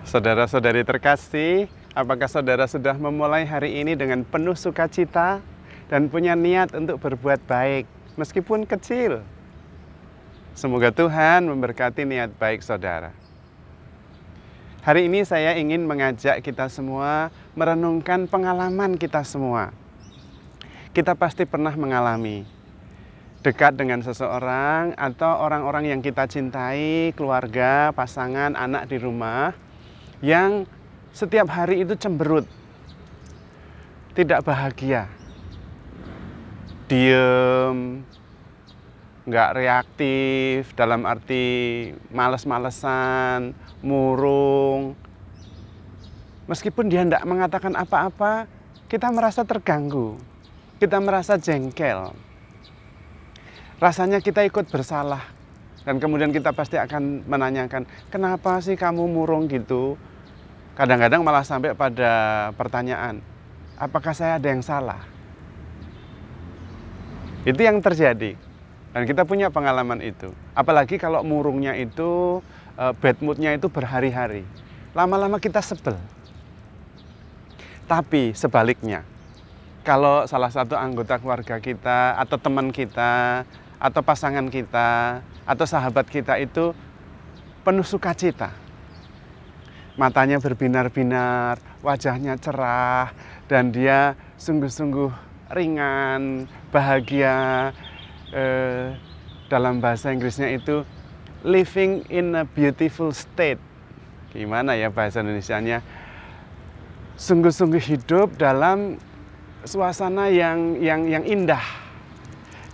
Saudara-saudari terkasih, apakah saudara sudah memulai hari ini dengan penuh sukacita dan punya niat untuk berbuat baik, meskipun kecil? Semoga Tuhan memberkati niat baik saudara. Hari ini saya ingin mengajak kita semua merenungkan pengalaman kita semua. Kita pasti pernah mengalami dekat dengan seseorang atau orang-orang yang kita cintai, keluarga, pasangan, anak di rumah, yang setiap hari itu cemberut, tidak bahagia, diem, nggak reaktif, dalam arti males-malesan, murung. Meskipun dia tidak mengatakan apa-apa, kita merasa terganggu, kita merasa jengkel. Rasanya kita ikut bersalah. Dan kemudian kita pasti akan menanyakan, kenapa sih kamu murung gitu? Kadang-kadang malah sampai pada pertanyaan, apakah saya ada yang salah? Itu yang terjadi. Dan kita punya pengalaman itu. Apalagi kalau murungnya itu, bad moodnya itu berhari-hari. Lama-lama kita sebel. Tapi sebaliknya, kalau salah satu anggota keluarga kita, atau teman kita, atau pasangan kita, atau sahabat kita itu penuh sukacita. Matanya berbinar-binar, wajahnya cerah, dan dia sungguh-sungguh ringan, bahagia. Dalam bahasa Inggrisnya itu living in a beautiful state. Gimana ya bahasa Indonesianya? Sungguh-sungguh hidup dalam suasana yang indah.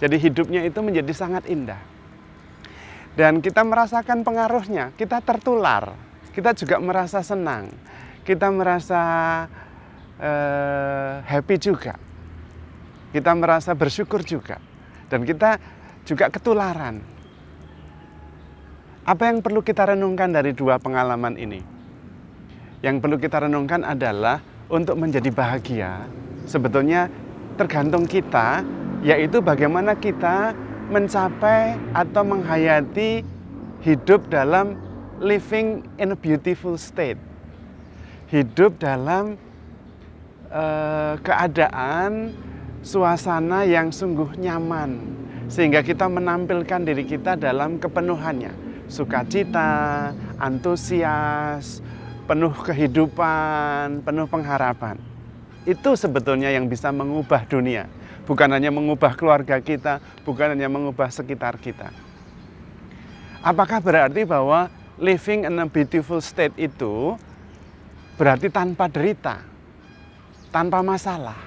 Jadi hidupnya itu menjadi sangat indah. Dan kita merasakan pengaruhnya, kita tertular. Kita juga merasa senang, kita merasa happy juga. Kita merasa bersyukur juga. Dan kita juga ketularan. Apa yang perlu kita renungkan dari dua pengalaman ini? Yang perlu kita renungkan adalah untuk menjadi bahagia, sebetulnya tergantung kita, yaitu bagaimana kita mencapai atau menghayati hidup dalam living in a beautiful state. Hidup dalam keadaan suasana yang sungguh nyaman, sehingga kita menampilkan diri kita dalam kepenuhannya. Sukacita, antusias, penuh kehidupan, penuh pengharapan. Itu sebetulnya yang bisa mengubah dunia. Bukan hanya mengubah keluarga kita, bukan hanya mengubah sekitar kita. Apakah berarti bahwa living in a beautiful state itu berarti tanpa derita, tanpa masalah?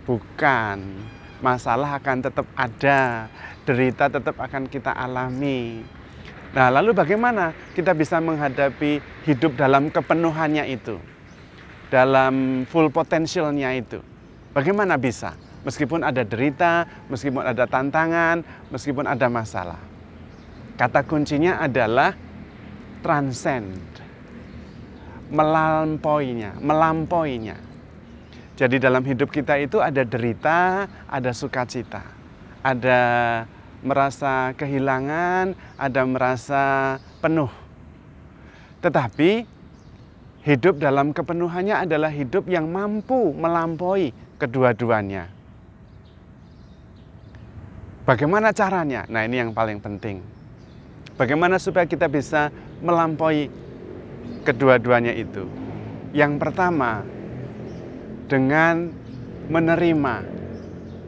Bukan. Masalah akan tetap ada, derita tetap akan kita alami. Nah, lalu bagaimana kita bisa menghadapi hidup dalam kepenuhannya itu? Dalam full potensialnya itu? Bagaimana bisa? Meskipun ada derita, meskipun ada tantangan, meskipun ada masalah. Kata kuncinya adalah transcend. Melampauinya. Jadi dalam hidup kita itu ada derita, ada sukacita. Ada merasa kehilangan, ada merasa penuh. Tetapi hidup dalam kepenuhannya adalah hidup yang mampu melampaui kedua-duanya. Bagaimana caranya? Nah, ini yang paling penting. Bagaimana supaya kita bisa melampaui kedua-duanya itu? Yang pertama, dengan menerima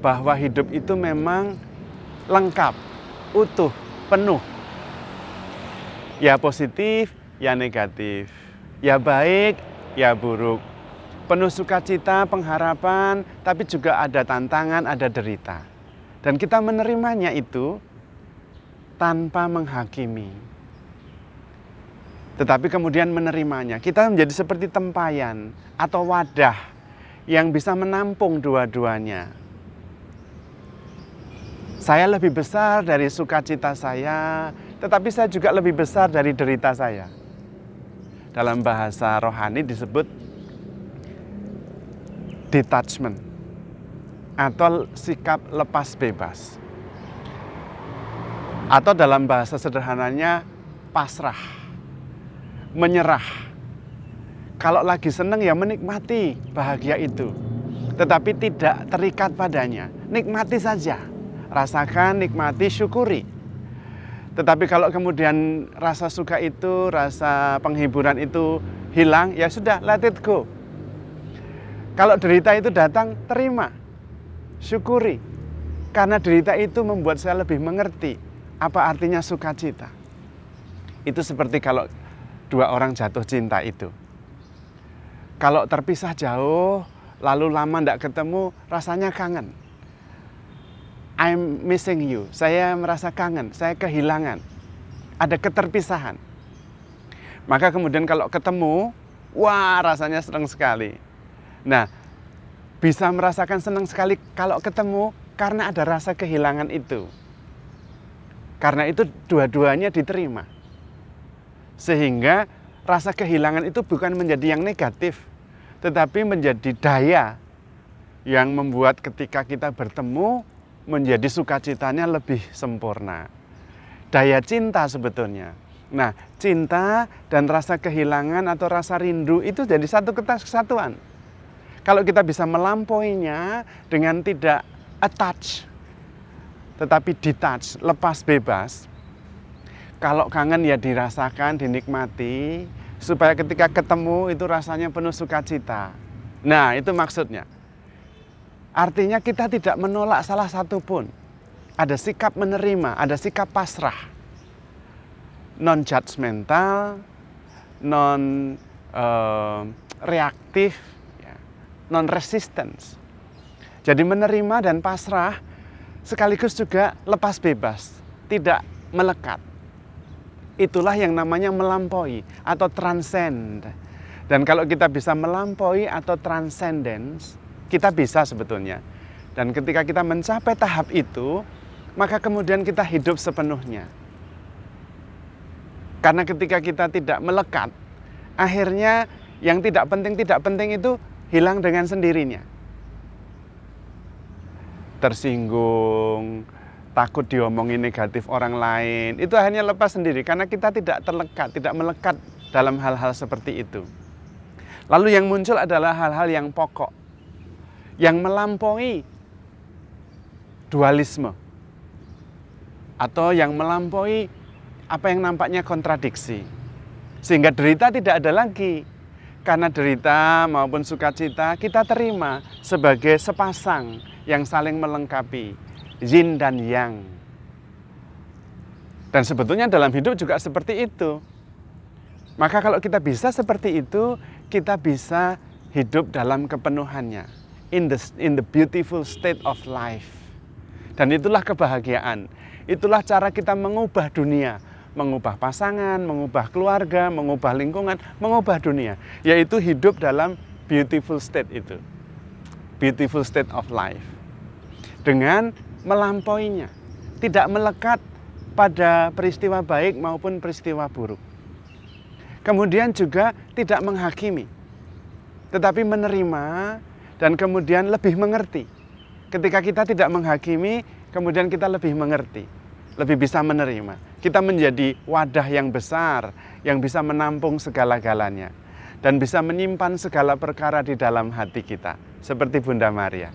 bahwa hidup itu memang lengkap, utuh, penuh. Ya positif, ya negatif. Ya baik, ya buruk. Penuh sukacita, pengharapan, tapi juga ada tantangan, ada derita. Dan kita menerimanya itu tanpa menghakimi. Tetapi kemudian menerimanya. Kita menjadi seperti tempayan atau wadah yang bisa menampung dua-duanya. Saya lebih besar dari sukacita saya, tetapi saya juga lebih besar dari derita saya. Dalam bahasa rohani disebut detachment atau sikap lepas bebas. Atau dalam bahasa sederhananya pasrah. menyerah. Kalau lagi senang ya menikmati bahagia itu, tetapi tidak terikat padanya. Nikmati saja, rasakan, nikmati, syukuri. Tetapi kalau kemudian rasa suka itu, rasa penghiburan itu hilang, ya sudah, let it go. Kalau derita itu datang, terima, syukuri. Karena derita itu membuat saya lebih mengerti apa artinya sukacita. Itu seperti kalau dua orang jatuh cinta itu. Kalau terpisah jauh, lalu lama tidak ketemu, rasanya kangen. I'm missing you, saya merasa kangen, saya kehilangan. Ada keterpisahan. Maka kemudian kalau ketemu, wah rasanya senang sekali. Nah, bisa merasakan senang sekali kalau ketemu karena ada rasa kehilangan itu. Karena itu dua-duanya diterima. Sehingga rasa kehilangan itu bukan menjadi yang negatif, tetapi menjadi daya yang membuat ketika kita bertemu menjadi sukacitanya lebih sempurna. Daya cinta sebetulnya. Nah, cinta dan rasa kehilangan atau rasa rindu itu jadi satu kesatuan. Kalau kita bisa melampauinya dengan tidak attach, tetapi detach, lepas bebas. Kalau kangen ya dirasakan, dinikmati, supaya ketika ketemu itu rasanya penuh sukacita. Nah, itu maksudnya. Artinya kita tidak menolak salah satu pun. Ada sikap menerima, ada sikap pasrah. Non-judgmental, non-reaktif, non-resistance. Jadi menerima dan pasrah sekaligus juga lepas bebas, tidak melekat. Itulah yang namanya melampaui atau transcend. Dan kalau kita bisa melampaui atau transcendence, kita bisa sebetulnya. Dan ketika kita mencapai tahap itu, maka kemudian kita hidup sepenuhnya. Karena ketika kita tidak melekat, akhirnya yang tidak penting itu hilang dengan sendirinya. Tersinggung, takut diomongin negatif orang lain, itu akhirnya lepas sendiri karena kita tidak terlekat, tidak melekat dalam hal-hal seperti itu. Lalu yang muncul adalah hal-hal yang pokok, yang melampaui dualisme, atau yang melampaui apa yang nampaknya kontradiksi. Sehingga derita tidak ada lagi. Karena derita maupun sukacita kita terima sebagai sepasang yang saling melengkapi, yin dan yang. Dan sebetulnya dalam hidup juga seperti itu. Maka kalau kita bisa seperti itu, kita bisa hidup dalam kepenuhannya, in the beautiful state of life. Dan itulah kebahagiaan. Itulah cara kita mengubah dunia, mengubah pasangan, mengubah keluarga, mengubah lingkungan, mengubah dunia. Yaitu hidup dalam beautiful state itu. Beautiful state of life. Dengan melampauinya. Tidak melekat pada peristiwa baik maupun peristiwa buruk. Kemudian juga tidak menghakimi. Tetapi menerima dan kemudian lebih mengerti. Ketika kita tidak menghakimi, kemudian kita lebih mengerti. Lebih bisa menerima. Kita menjadi wadah yang besar, yang bisa menampung segala-galanya. Dan bisa menyimpan segala perkara di dalam hati kita. Seperti Bunda Maria.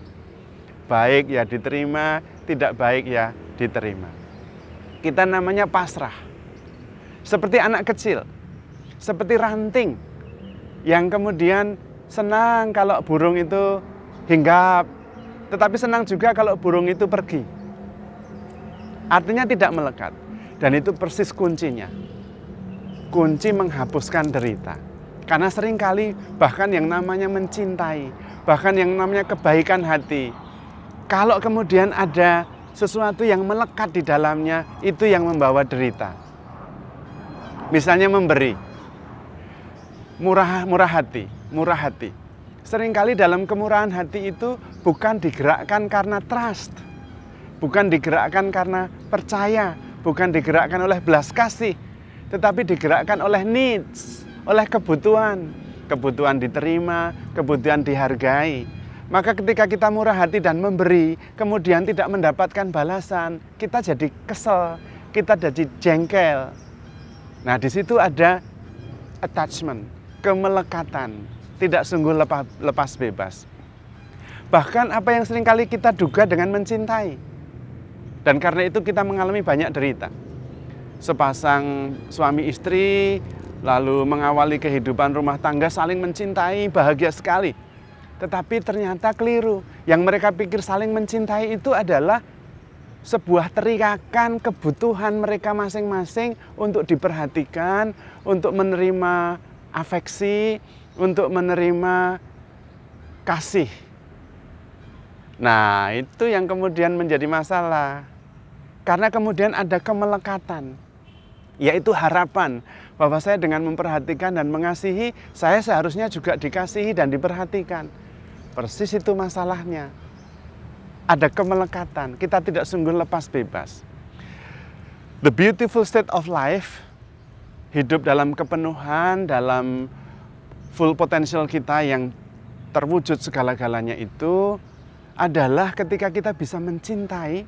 Baik ya diterima, tidak baik ya diterima. Kita namanya pasrah. Seperti anak kecil. Seperti ranting. Yang kemudian senang kalau burung itu hinggap. Tetapi senang juga kalau burung itu pergi. Artinya tidak melekat. Dan itu persis kuncinya. Kunci menghapuskan derita. Karena seringkali bahkan yang namanya mencintai, bahkan yang namanya kebaikan hati, kalau kemudian ada sesuatu yang melekat di dalamnya, itu yang membawa derita. Misalnya memberi, murah hati. Seringkali dalam kemurahan hati itu bukan digerakkan karena trust, bukan digerakkan karena percaya, bukan digerakkan oleh belas kasih, tetapi digerakkan oleh needs, oleh kebutuhan. Kebutuhan diterima, kebutuhan dihargai. Maka ketika kita murah hati dan memberi, kemudian tidak mendapatkan balasan, kita jadi kesel, kita jadi jengkel. Nah, di situ ada attachment, kemelekatan, tidak sungguh lepas bebas. Bahkan apa yang seringkali kita duga dengan mencintai. Dan karena itu kita mengalami banyak derita. Sepasang suami istri lalu mengawali kehidupan rumah tangga saling mencintai, bahagia sekali. Tetapi ternyata keliru. Yang mereka pikir saling mencintai itu adalah sebuah teriakan kebutuhan mereka masing-masing untuk diperhatikan, untuk menerima afeksi, untuk menerima kasih. Nah, itu yang kemudian menjadi masalah. Karena kemudian ada kemelekatan, yaitu harapan bahwa saya dengan memperhatikan dan mengasihi, saya seharusnya juga dikasihi dan diperhatikan. Persis itu masalahnya. Ada kemelekatan, kita tidak sungguh lepas bebas. The beautiful state of life, hidup dalam kepenuhan, dalam full potential kita yang terwujud segala-galanya itu adalah ketika kita bisa mencintai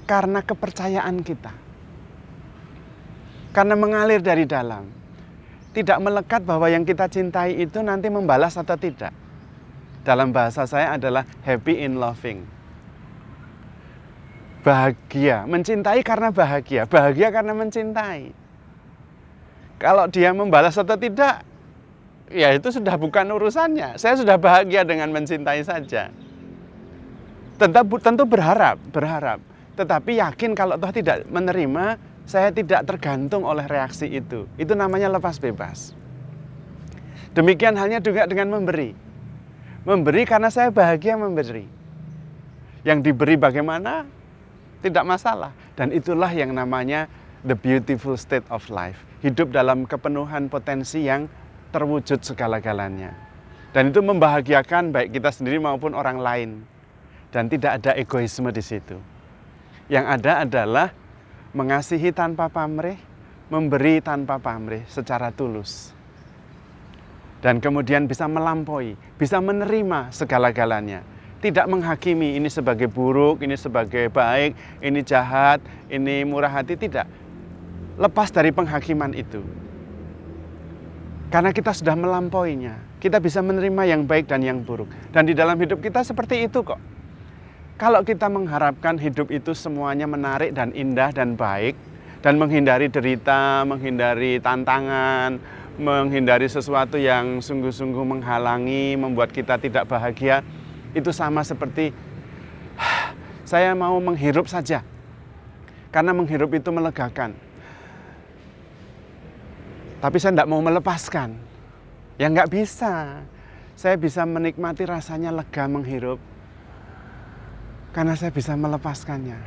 karena kepercayaan kita. Karena mengalir dari dalam. Tidak melekat bahwa yang kita cintai itu nanti membalas atau tidak. Dalam bahasa saya adalah happy in loving. Bahagia, mencintai karena bahagia, bahagia karena mencintai. Kalau dia membalas atau tidak, ya itu sudah bukan urusannya. Saya sudah bahagia dengan mencintai saja. Tentu berharap. Tetapi yakin kalau toh tidak menerima, saya tidak tergantung oleh reaksi itu. Itu namanya lepas bebas. Demikian halnya juga dengan memberi. Memberi karena saya bahagia memberi. Yang diberi bagaimana? Tidak masalah. Dan itulah yang namanya the beautiful state of life. Hidup dalam kepenuhan potensi yang terwujud segala-galanya. Dan itu membahagiakan baik kita sendiri maupun orang lain. Dan tidak ada egoisme di situ. Yang ada adalah mengasihi tanpa pamrih, memberi tanpa pamrih secara tulus. Dan kemudian bisa melampaui, bisa menerima segala-galanya. Tidak menghakimi ini sebagai buruk, ini sebagai baik, ini jahat, ini murah hati, tidak. Lepas dari penghakiman itu. Karena kita sudah melampauinya, kita bisa menerima yang baik dan yang buruk. Dan di dalam hidup kita seperti itu kok. Kalau kita mengharapkan hidup itu semuanya menarik dan indah dan baik, dan menghindari derita, menghindari tantangan, menghindari sesuatu yang sungguh-sungguh menghalangi, membuat kita tidak bahagia, itu sama seperti saya mau menghirup saja. Karena menghirup itu melegakan. Tapi saya tidak mau melepaskan. Ya nggak bisa. Saya bisa menikmati rasanya lega menghirup. Karena saya bisa melepaskannya.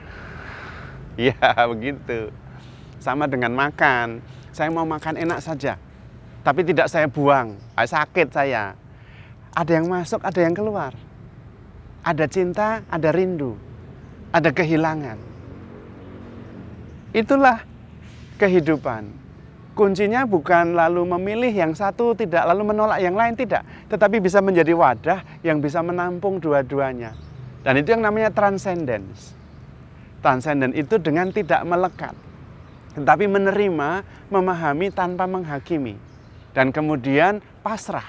Ya begitu. Sama dengan makan. Saya mau makan enak saja. Tapi tidak saya buang. Sakit saya. Ada yang masuk, ada yang keluar. Ada cinta, ada rindu. Ada kehilangan. Itulah kehidupan. Kuncinya bukan lalu memilih yang satu, tidak lalu menolak yang lain, tidak. Tetapi bisa menjadi wadah yang bisa menampung dua-duanya. Dan itu yang namanya transcendence. Transcendence itu dengan tidak melekat. Tetapi menerima, memahami tanpa menghakimi. Dan kemudian pasrah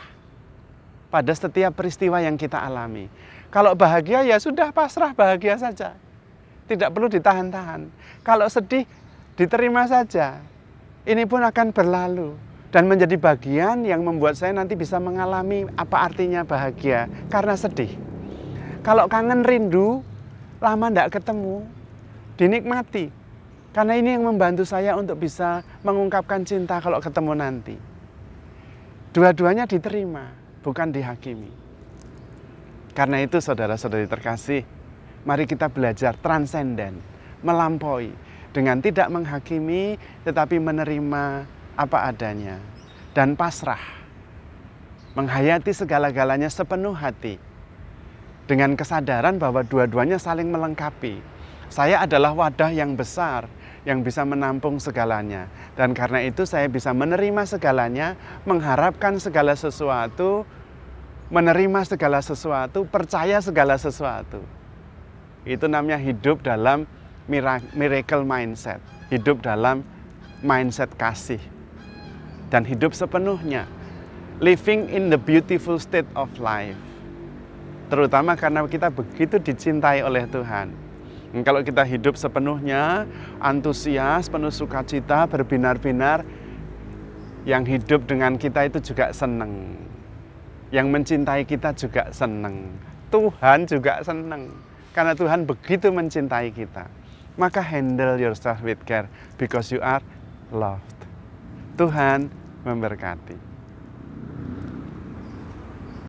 pada setiap peristiwa yang kita alami. Kalau bahagia ya sudah pasrah, bahagia saja. Tidak perlu ditahan-tahan. Kalau sedih, diterima saja. Ini pun akan berlalu. Dan menjadi bagian yang membuat saya nanti bisa mengalami apa artinya bahagia. Karena sedih. Kalau kangen rindu, lama tidak ketemu, dinikmati. Karena ini yang membantu saya untuk bisa mengungkapkan cinta kalau ketemu nanti. Dua-duanya diterima, bukan dihakimi. Karena itu saudara-saudari terkasih, mari kita belajar transenden, melampaui. Dengan tidak menghakimi, tetapi menerima apa adanya. Dan pasrah, menghayati segala-galanya sepenuh hati. Dengan kesadaran bahwa dua-duanya saling melengkapi. Saya adalah wadah yang besar yang bisa menampung segalanya. Dan karena itu saya bisa menerima segalanya, mengharapkan segala sesuatu, menerima segala sesuatu, percaya segala sesuatu. Itu namanya hidup dalam miracle mindset. Hidup dalam mindset kasih. dan hidup sepenuhnya. Living in the beautiful state of life. Terutama karena kita begitu dicintai oleh Tuhan. Kalau kita hidup sepenuhnya, antusias, penuh sukacita, berbinar-binar, yang hidup dengan kita itu juga senang. Yang mencintai kita juga senang. Tuhan juga senang. Karena Tuhan begitu mencintai kita. Maka handle yourself with care because you are loved. Tuhan memberkati.